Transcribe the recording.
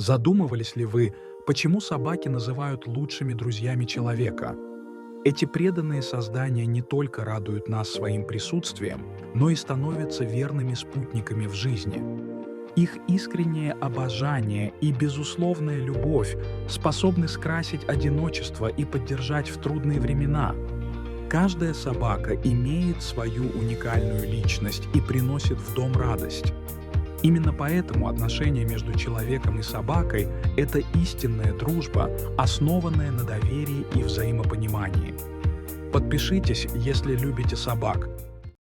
Задумывались ли вы, почему собаки называют лучшими друзьями человека? Эти преданные создания не только радуют нас своим присутствием, но и становятся верными спутниками в жизни. Их искреннее обожание и безусловная любовь способны скрасить одиночество и поддержать в трудные времена. Каждая собака имеет свою уникальную личность и приносит в дом радость. Именно поэтому отношения между человеком и собакой– это истинная дружба, основанная на доверии и взаимопонимании. Подпишитесь, если любите собак.